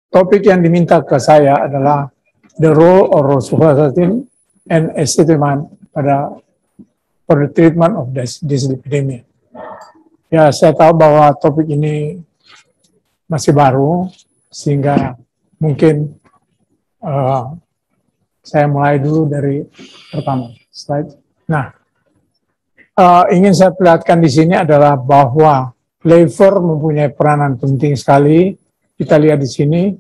topik yang diminta ke saya adalah the role of rosuvastatin and acetaminophen for the treatment of dyslipidemia. Ya, saya tahu bahwa topik ini masih baru, sehingga mungkin saya mulai dulu dari pertama slide. Nah, ingin saya perlihatkan di sini adalah bahwa lever mempunyai peranan penting sekali. Kita lihat di sini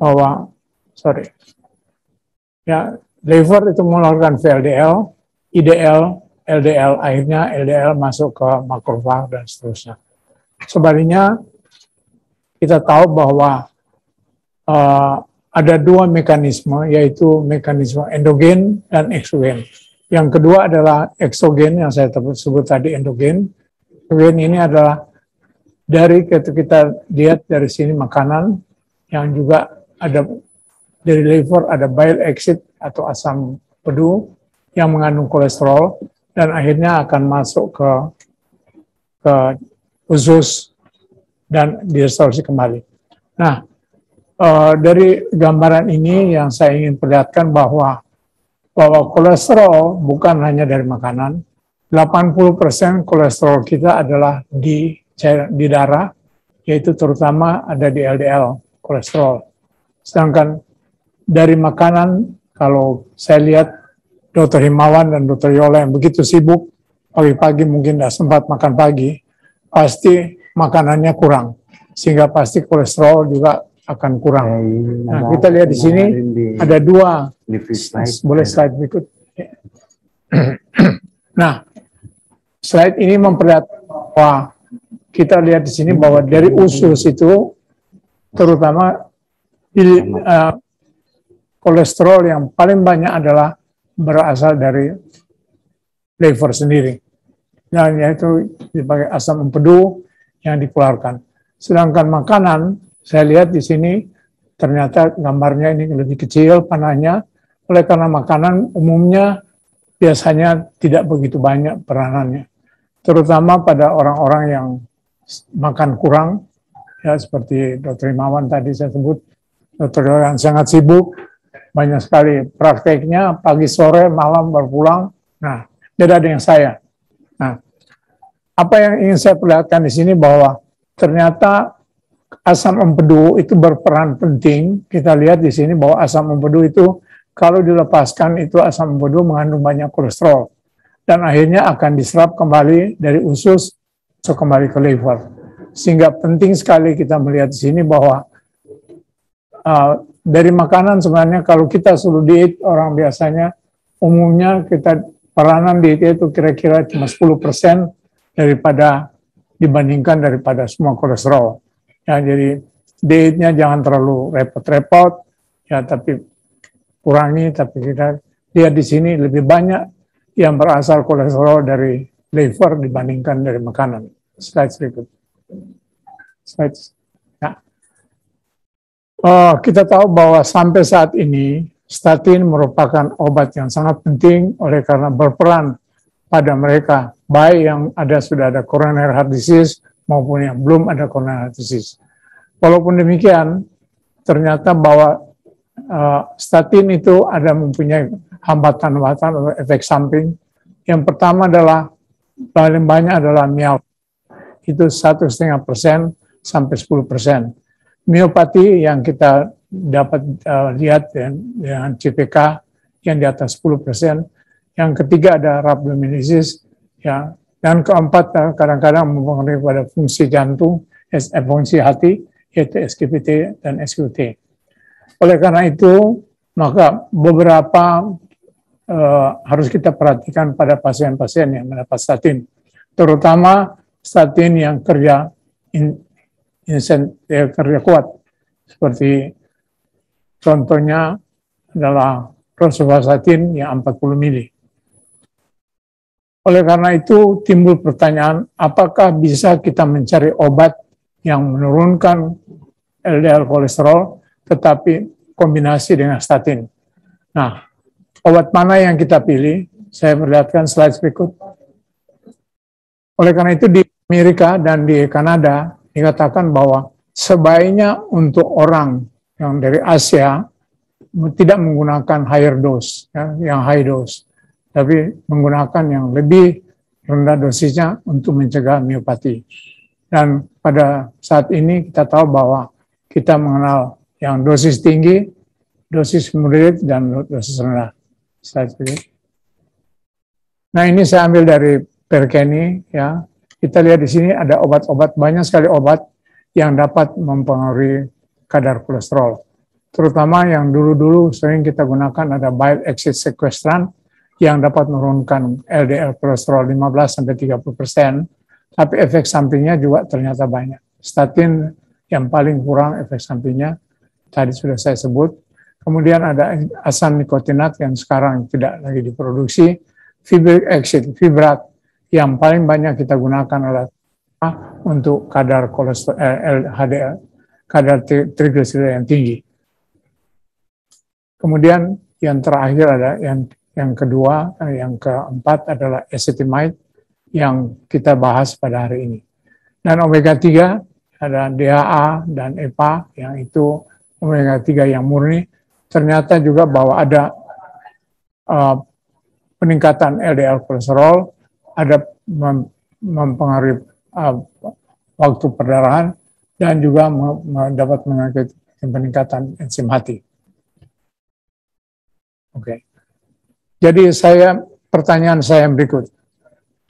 bahwa, lever itu mengeluarkan VLDL, IDL, LDL, akhirnya LDL masuk ke makrofag dan seterusnya. Sebaliknya, kita tahu bahwa ada dua mekanisme, yaitu mekanisme endogen dan eksogen. Yang kedua adalah eksogen, yang saya sebut tadi endogen. Eksogen ini adalah dari kita lihat dari sini makanan yang juga ada dari liver, ada bile acid atau asam pedu yang mengandung kolesterol dan akhirnya akan masuk ke usus dan diabsorpsi kembali. Nah, dari gambaran ini yang saya ingin perlihatkan bahwa kolesterol bukan hanya dari makanan. 80% kolesterol kita adalah di darah, yaitu terutama ada di LDL kolesterol. Sedangkan dari makanan, kalau saya lihat Dr. Himawan dan Dr. Yola yang begitu sibuk, pagi-pagi mungkin tidak sempat makan pagi, pasti makanannya kurang, sehingga pasti kolesterol juga akan kurang. Nah, kita lihat di sini ada dua, boleh slide berikut. Nah, slide ini memperlihatkan bahwa kita lihat di sini bahwa dari usus itu terutama kolesterol yang paling banyak adalah berasal dari liver sendiri. Dan yaitu sebagai asam empedu yang dikeluarkan. Sedangkan makanan, saya lihat di sini ternyata gambarnya ini lebih kecil panahnya, oleh karena makanan umumnya biasanya tidak begitu banyak peranannya. Terutama pada orang-orang yang makan kurang, ya seperti Dr. Himawan tadi saya sebut, Dr. yang sangat sibuk, banyak sekali prakteknya, pagi, sore, malam baru pulang. Nah, beda dengan saya. Nah, apa yang ingin saya perlihatkan di sini bahwa ternyata asam empedu itu berperan penting. Kita lihat di sini bahwa asam empedu itu kalau dilepaskan itu asam empedu mengandung banyak kolesterol dan akhirnya akan diserap kembali dari usus kembali ke liver. Sehingga penting sekali kita melihat di sini bahwa dari makanan sebenarnya kalau kita suruh diet orang biasanya umumnya kita peranan diet itu kira-kira cuma 10% dibandingkan daripada semua kolesterol. Ya, jadi dietnya jangan terlalu repot-repot ya, tapi kurangi. Tapi kita lihat di sini lebih banyak yang berasal kolesterol dari liver dibandingkan dari makanan. Slide berikut. Slide. Ya. Kita tahu bahwa sampai saat ini statin merupakan obat yang sangat penting oleh karena berperan pada mereka, baik yang sudah ada coronary heart disease maupun yang belum ada coronary heart disease. Walaupun demikian, ternyata bahwa statin itu mempunyai hambatan-hambatan atau efek samping. Yang pertama adalah paling banyak adalah myopati, itu 1,5% sampai 10%. Myopati yang kita dapat lihat dengan CPK yang di atas 10%. Yang ketiga ada rhabdomyolysis, ya. Dan keempat kadang-kadang mempengaruhi pada fungsi jantung, fungsi hati, yaitu SGPT dan SQT. Oleh karena itu, maka beberapa harus kita perhatikan pada pasien-pasien yang mendapat statin, terutama statin yang kerja kuat, seperti contohnya adalah rosuvastatin yang 40 mili. Oleh karena itu timbul pertanyaan, apakah bisa kita mencari obat yang menurunkan LDL kolesterol tetapi kombinasi dengan statin? Nah, obat mana yang kita pilih? Saya perlihatkan slide berikut. Oleh karena itu di Amerika dan di Kanada dikatakan bahwa sebaiknya untuk orang yang dari Asia tidak menggunakan higher dose, ya, yang high dose, tapi menggunakan yang lebih rendah dosisnya untuk mencegah miopati. Dan pada saat ini kita tahu bahwa kita mengenal yang dosis tinggi, dosis moderate, dan dosis rendah. Nah, ini saya ambil dari Perkeni, ya. Kita lihat di sini ada obat-obat, banyak sekali obat yang dapat mempengaruhi kadar kolesterol. Terutama yang dulu-dulu sering kita gunakan ada bile acid sequestran yang dapat menurunkan LDL kolesterol 15-30%, tapi efek sampingnya juga ternyata banyak. Statin yang paling kurang efek sampingnya, tadi sudah saya sebut. Kemudian ada asam nikotinat yang sekarang tidak lagi diproduksi, fibric acid, fibrat, yang paling banyak kita gunakan adalah untuk kadar kolesterol HDL, kadar trigliserida yang tinggi. Kemudian yang terakhir ada yang kedua, yang keempat adalah acetamide yang kita bahas pada hari ini. Dan omega 3 ada DHA dan EPA yang itu omega 3 yang murni, ternyata juga bahwa ada peningkatan LDL kolesterol, ada mempengaruhi waktu perdarahan, dan juga dapat mengakibatkan peningkatan enzim hati. Oke. Jadi pertanyaan saya berikut.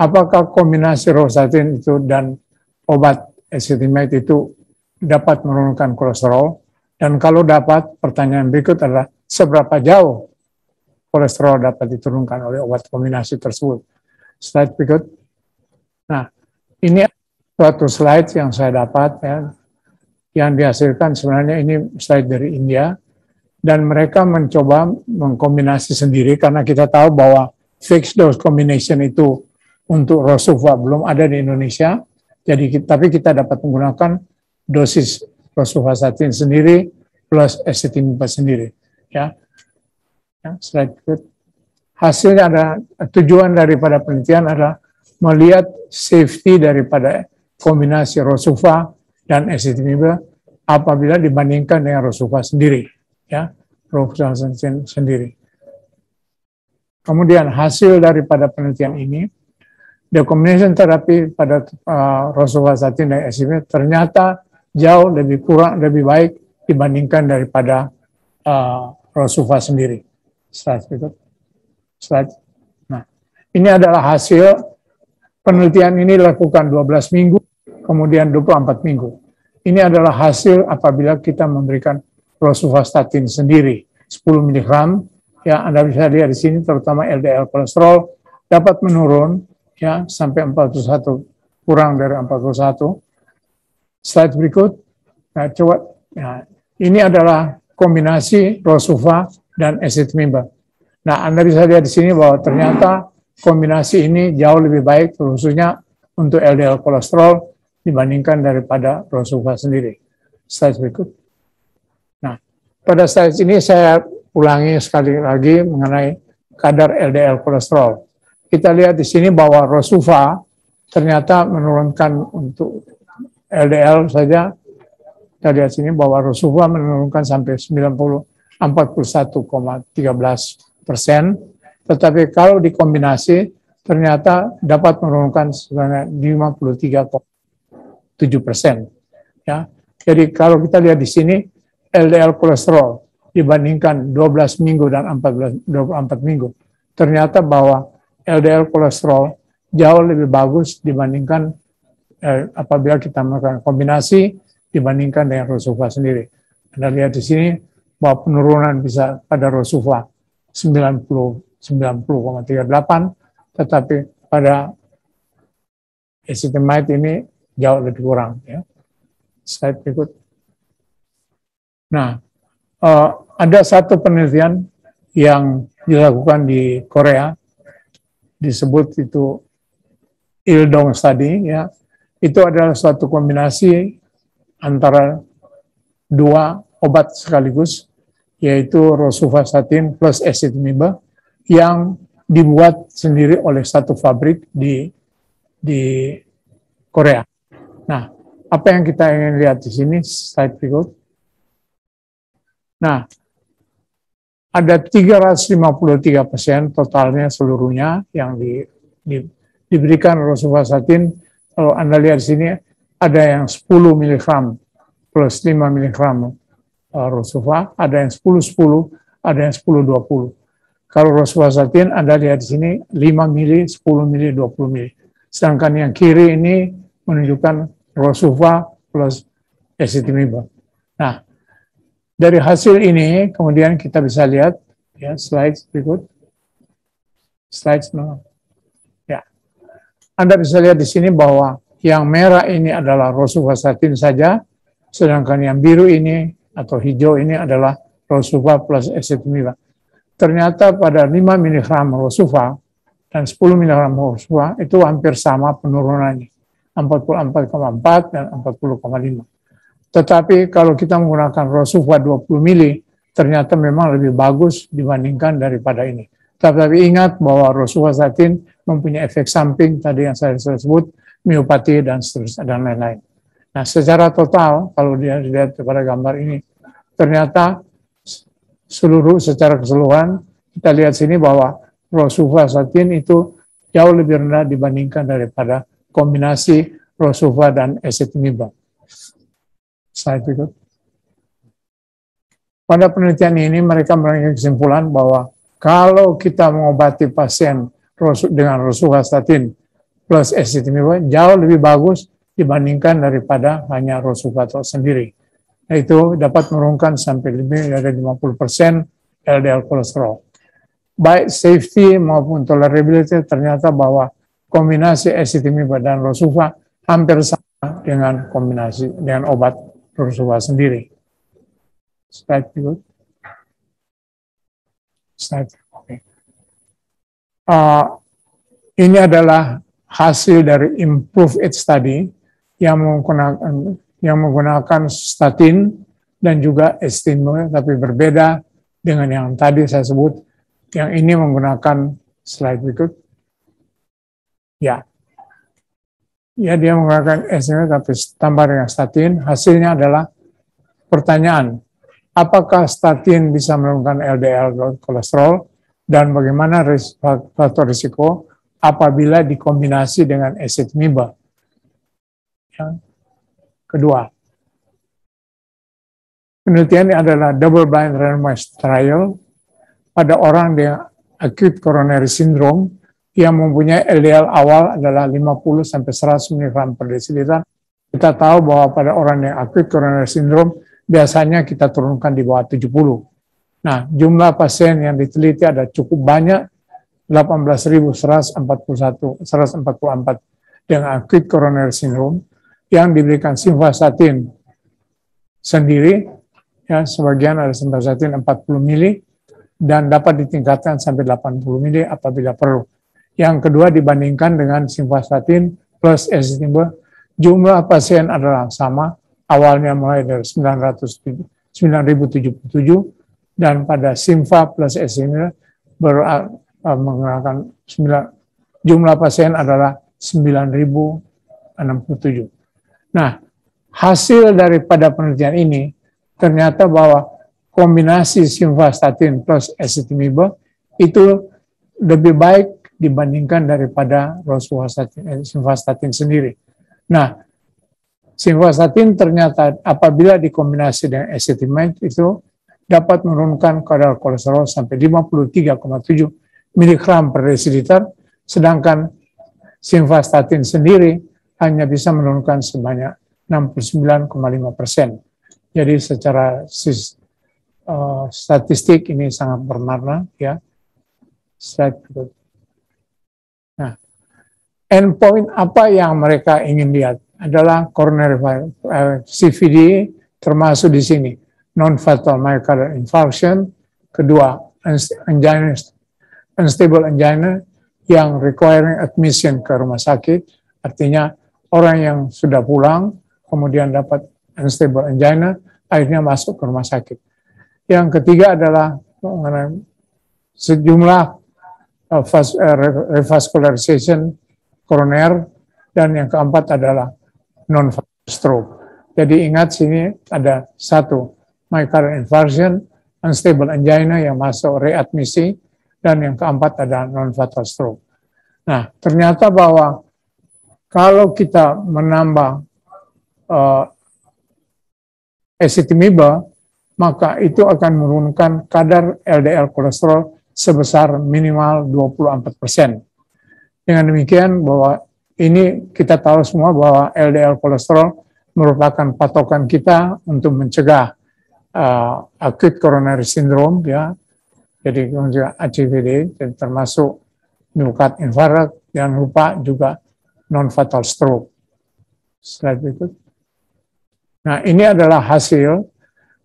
Apakah kombinasi rostatin itu dan obat acetamide itu dapat menurunkan kolesterol? Dan kalau dapat, pertanyaan berikut adalah seberapa jauh kolesterol dapat diturunkan oleh obat kombinasi tersebut? Slide berikut. Nah, ini suatu slide yang saya dapat, ya, yang dihasilkan sebenarnya ini slide dari India, dan mereka mencoba mengkombinasi sendiri karena kita tahu bahwa fixed dose combination itu untuk Rosuva belum ada di Indonesia. Jadi tapi kita dapat menggunakan dosis rosuvastatin sendiri plus acetamide sendiri, ya. Slide berikut. Hasilnya ada, tujuan daripada penelitian adalah melihat safety daripada kombinasi Rosuva dan acetamide apabila dibandingkan dengan Rosuva sendiri, ya, rosuvastatin sendiri. Kemudian hasil daripada penelitian ini, the combination therapy pada rosuvastatin dan acetamide ternyata jauh lebih baik dibandingkan daripada Rosuva sendiri. Slide berikut. Slide. Nah, ini adalah hasil penelitian ini dilakukan 12 minggu, kemudian 24 minggu. Ini adalah hasil apabila kita memberikan rosuvastatin sendiri 10 mg, ya, Anda bisa lihat di sini terutama LDL kolesterol dapat menurun, ya, sampai 41, kurang dari 41. Slide berikut. Nah, coba, ya, ini adalah kombinasi Rosuva dan acetamide. Nah, Anda bisa lihat di sini bahwa ternyata kombinasi ini jauh lebih baik, khususnya untuk LDL kolesterol dibandingkan daripada Rosuva sendiri. Slide berikut. Nah, pada slide ini saya ulangi sekali lagi mengenai kadar LDL kolesterol. Kita lihat di sini bahwa Rosuva ternyata menurunkan untuk LDL saja. Kita lihat sini bahwa Rosuva menurunkan sampai 41,13%, tetapi kalau dikombinasi ternyata dapat menurunkan sebanyak 53,7%. Ya, jadi kalau kita lihat di sini LDL kolesterol dibandingkan 12 minggu dan 24 minggu, ternyata bahwa LDL kolesterol jauh lebih bagus dibandingkan apabila kita melakukan kombinasi dibandingkan dengan Rosuva sendiri. Anda lihat di sini bahwa penurunan bisa pada Rosuva 90,38, tetapi pada acetamide ini jauh lebih kurang, ya. Slide berikut. Nah, ada satu penelitian yang dilakukan di Korea, disebut itu Ildong Study, ya. Itu adalah suatu kombinasi antara dua obat sekaligus, yaitu rosuvastatin plus acetamide yang dibuat sendiri oleh satu pabrik di Korea. Nah, apa yang kita ingin lihat di sini, slide berikut. Nah, ada 353 pasien totalnya seluruhnya yang diberikan rosuvastatin. Kalau Anda lihat di sini, ada yang 10 mg plus 5 mg rosuva, ada yang 10-10, ada yang 10-20. Kalau rosuvastatin Anda lihat di sini 5 mili, 10 mili, 20 mili. Sedangkan yang kiri ini menunjukkan rosuva plus ezetimiba. Nah, dari hasil ini kemudian kita bisa lihat ya, slide berikut. Slide ya. Anda bisa lihat di sini bahwa yang merah ini adalah rosuvastatin saja, sedangkan yang biru ini atau hijau ini adalah rosuva plus ezetimiba. Ternyata pada 5 mg rosuva dan 10 mg rosuva itu hampir sama penurunannya, 44,4 dan 40,5. Tetapi kalau kita menggunakan rosuva 20 mili, ternyata memang lebih bagus dibandingkan daripada ini. Tetapi ingat bahwa rosuvastatin mempunyai efek samping tadi yang saya sebut, miopati dan seterusnya dan lain-lain. Nah, secara total kalau dia dilihat pada gambar ini, ternyata secara keseluruhan kita lihat sini bahwa rosuvastatin itu jauh lebih rendah dibandingkan daripada kombinasi rosuva dan ezetimiba. Slide berikut. Pada penelitian ini mereka mengambil kesimpulan bahwa kalau kita mengobati pasien dengan rosuvastatin plus ezetimiba jauh lebih bagus dibandingkan daripada hanya rosuvastatin sendiri. Yaitu dapat menurunkan sampai lebih dari 50% LDL kolesterol. Baik safety maupun tolerability ternyata bahwa kombinasi ezetimiba dan rosuva hampir sama dengan kombinasi dengan obat rosuva sendiri. Slide berikut. Slide. Okay. Ini adalah hasil dari IMPROVE-IT study yang menggunakan statin dan juga ezetimiba, tapi berbeda dengan yang tadi saya sebut. Yang ini menggunakan slide berikut. Ya, dia menggunakan ezetimiba tapi tambah dengan statin. Hasilnya adalah pertanyaan, apakah statin bisa menurunkan LDL kolesterol dan bagaimana faktor risiko apabila dikombinasi dengan ezetimiba? Yang kedua, penelitian ini adalah double blind randomized trial pada orang dengan acute coronary syndrome yang mempunyai LDL awal adalah 50 sampai 100 mg per desiliter. Kita tahu bahwa pada orang yang acute coronary syndrome biasanya kita turunkan di bawah 70. Nah, jumlah pasien yang diteliti ada cukup banyak, 18.144 dengan acute coronary syndrome yang diberikan simvastatin sendiri, ya sebagian ada simvastatin 40 mili dan dapat ditingkatkan sampai 80 mili apabila perlu. Yang kedua dibandingkan dengan simvastatin plus ezetimiba, jumlah pasien adalah sama, awalnya mulai dari 9.077 dan pada simva plus ezetimiba menggunakan jumlah pasien adalah 9.067. Nah, hasil daripada penelitian ini ternyata bahwa kombinasi simvastatin plus ezetimiba itu lebih baik dibandingkan daripada simvastatin sendiri. Nah, simvastatin ternyata apabila dikombinasi dengan ezetimiba itu dapat menurunkan kadar kolesterol sampai 53,7 mg per desiliter, sedangkan simvastatin sendiri hanya bisa menurunkan sebanyak 69,5%. Jadi secara statistik ini sangat bermakna, ya. Nah, endpoint apa yang mereka ingin lihat adalah coronary CVD, termasuk di sini non-fatal myocardial infarction, kedua unstable angina yang requiring admission ke rumah sakit, artinya orang yang sudah pulang kemudian dapat unstable angina, akhirnya masuk ke rumah sakit. Yang ketiga adalah sejumlah revascularization koroner, dan yang keempat adalah non-fatal stroke. Jadi ingat sini ada satu, myocardial infarction, unstable angina yang masuk readmisi, dan yang keempat adalah non-fatal stroke. Nah, ternyata bahwa kalau kita menambah ezetimiba, maka itu akan menurunkan kadar LDL kolesterol sebesar minimal 24%. Dengan demikian bahwa ini kita tahu semua bahwa LDL kolesterol merupakan patokan kita untuk mencegah acute coronary syndrome, ya. Jadi ACVD, termasuk myocardial infarct, jangan lupa juga non-fatal stroke. Slide berikut. Nah, ini adalah hasil.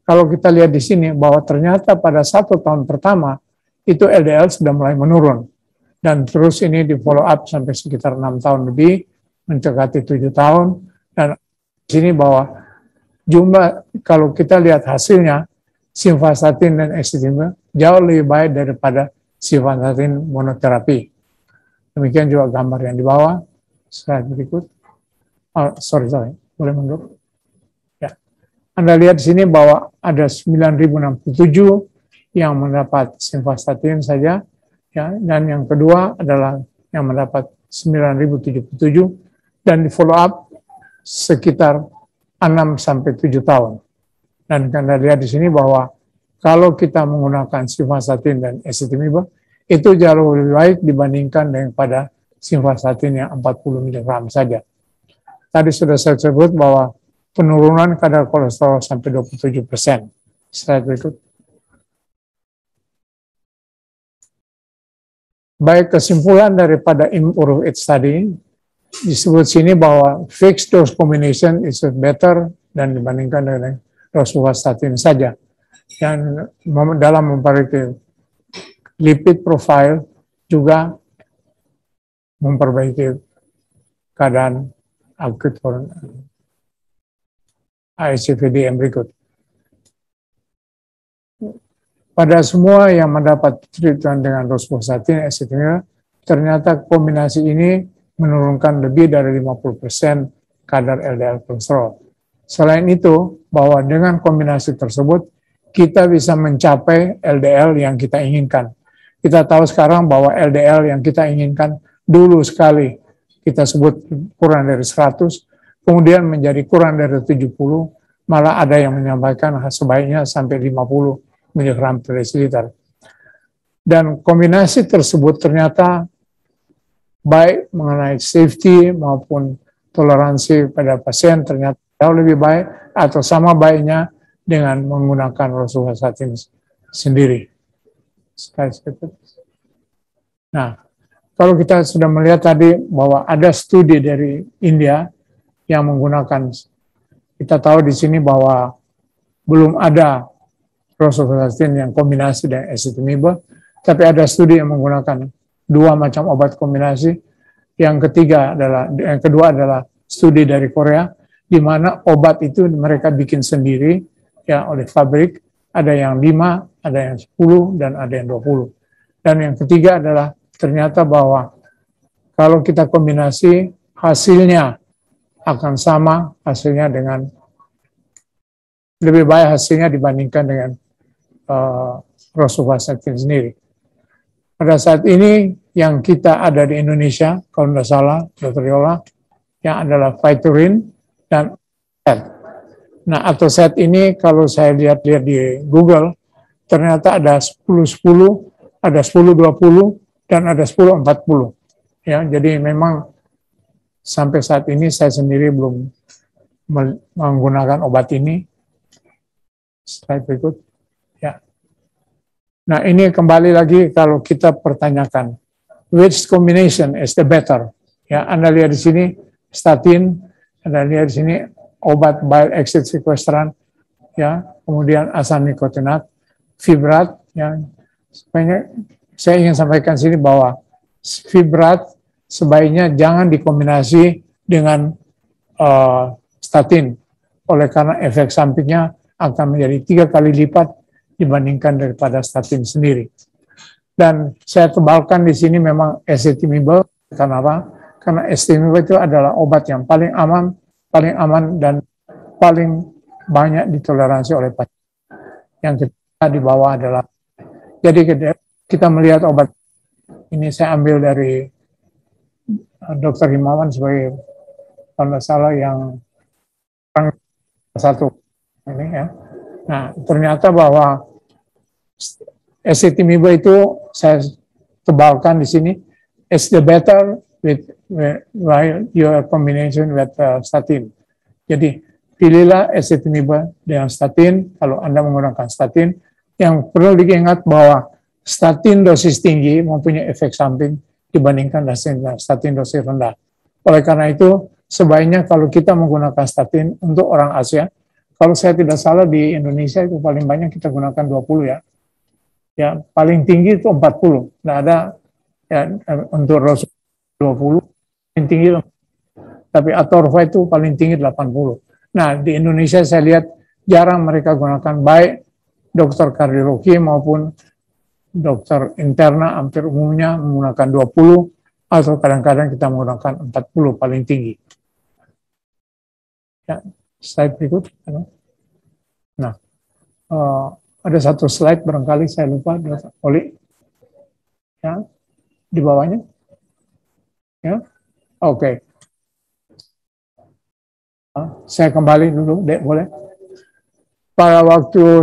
Kalau kita lihat di sini bahwa ternyata pada 1 tahun pertama itu LDL sudah mulai menurun, dan terus ini di follow up sampai sekitar 6 tahun lebih, mendekati 7 tahun, dan di sini bahwa jumlah, kalau kita lihat hasilnya, simvastatin dan ezetimiba jauh lebih baik daripada simvastatin monoterapi. Demikian juga gambar yang di bawah. Slide berikut. Sorry, boleh mundur. Ya. Anda lihat di sini bahwa ada 9.067 yang mendapat simvastatin saja, ya, dan yang kedua adalah yang mendapat 9.077 dan di follow up sekitar 6-7 tahun. Dan Anda lihat di sini bahwa kalau kita menggunakan simvastatin dan ezetimiba itu jauh lebih baik dibandingkan daripada simvastatin yang 40 mg saja. Tadi sudah saya sebut bahwa penurunan kadar kolesterol sampai 27%. Slide berikut. Baik, kesimpulan daripada IMPROVE IT study disebut sini bahwa fixed dose combination is better dan dibandingkan dengan rosuvastatin saja. Dan dalam memperbaiki lipid profile juga memperbaiki keadaan akut ASCVD yang berikut. Pada semua yang mendapat treatment dengan rosuvastatin, ezetimiba, ternyata kombinasi ini menurunkan lebih dari 50% kadar LDL kolesterol. Selain itu, bahwa dengan kombinasi tersebut, kita bisa mencapai LDL yang kita inginkan. Kita tahu sekarang bahwa LDL yang kita inginkan dulu sekali kita sebut kurang dari 100, kemudian menjadi kurang dari 70, malah ada yang menyampaikan sebaiknya sampai 50 miligram per desiliter. Dan kombinasi tersebut ternyata baik mengenai safety maupun toleransi pada pasien ternyata jauh lebih baik atau sama baiknya dengan menggunakan rosuvastatin sendiri. Nah, kalau kita sudah melihat tadi bahwa ada studi dari India yang menggunakan, kita tahu di sini bahwa belum ada rosuvastatin yang kombinasi dengan ezetimiba, tapi ada studi yang menggunakan 2 macam obat kombinasi. Yang kedua adalah studi dari Korea, di mana obat itu mereka bikin sendiri ya oleh pabrik, ada yang 5, ada yang 10, dan ada yang 20. Dan yang ketiga adalah ternyata bahwa kalau kita kombinasi hasilnya akan sama hasilnya dengan lebih baik hasilnya dibandingkan dengan rosuvastatin sendiri. Pada saat ini yang kita ada di Indonesia, kalau tidak salah, Dr. Yola, yang adalah Vytorin dan SET. Nah, atau SET ini kalau saya lihat-lihat di Google, ternyata ada 10-10, ada 10-20, dan ada 10-40. Ya, jadi memang sampai saat ini saya sendiri belum menggunakan obat ini. Slide berikut. Ya. Nah, ini kembali lagi kalau kita pertanyakan, which combination is the better? Ya, Anda lihat di sini statin, Anda lihat di sini obat bile exit sequestran, ya, kemudian asam nikotinat, fibrat, ya. Saya ingin sampaikan sini bahwa fibrat sebaiknya jangan dikombinasi dengan statin, oleh karena efek sampingnya akan menjadi 3 kali lipat dibandingkan daripada statin sendiri. Dan saya tebalkan di sini memang ezetimiba, karena apa? Karena ezetimiba itu adalah obat yang paling aman dan paling banyak ditoleransi oleh pasien. Yang ketiga di bawah adalah, jadi kita melihat obat ini saya ambil dari Dr. Himawan sebagai kalau nggak salah yang satu ini ya. Nah, ternyata bahwa ezetimiba itu saya tebalkan di sini is the better with while your combination with statin. Jadi pilihlah ezetimiba dengan statin kalau Anda menggunakan statin. Yang perlu diingat bahwa statin dosis tinggi mempunyai efek samping dibandingkan statin dosis rendah. Oleh karena itu, sebaiknya kalau kita menggunakan statin untuk orang Asia, kalau saya tidak salah di Indonesia itu paling banyak kita gunakan 20 ya. Ya, paling tinggi itu 40. Nah, ada ya, untuk Rosul 20, paling tinggi, tapi Atorva itu paling tinggi 80. Nah, di Indonesia saya lihat jarang mereka gunakan, baik dokter kardiologi maupun dokter interna hampir umumnya menggunakan 20 atau kadang-kadang kita menggunakan 40 paling tinggi. Ya, slide berikut. Nah, ada satu slide barangkali saya lupa, Oli. Ya, di bawahnya. Ya, oke. Saya kembali dulu, Dek, boleh? Pada waktu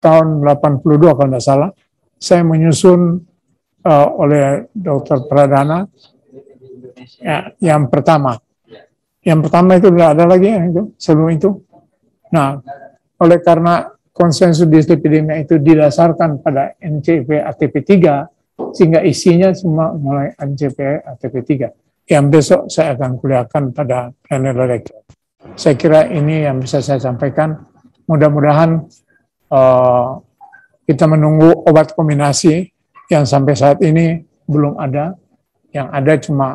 tahun 82 kalau tidak salah, saya menyusun oleh Dr. Pradana ya, yang pertama. Yang pertama itu tidak ada lagi yang itu sebelum itu. Nah, oleh karena konsensus dislipidemia itu didasarkan pada NCP ATP3, sehingga isinya semua mulai NCP ATP3. Yang besok saya akan kuliahkan pada plenary lecture. Saya kira ini yang bisa saya sampaikan. Mudah-mudahan kita menunggu obat kombinasi yang sampai saat ini belum ada. Yang ada cuma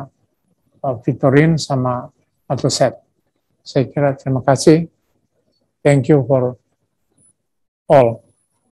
Victorin sama Atozet. Saya kira terima kasih. Thank you for all.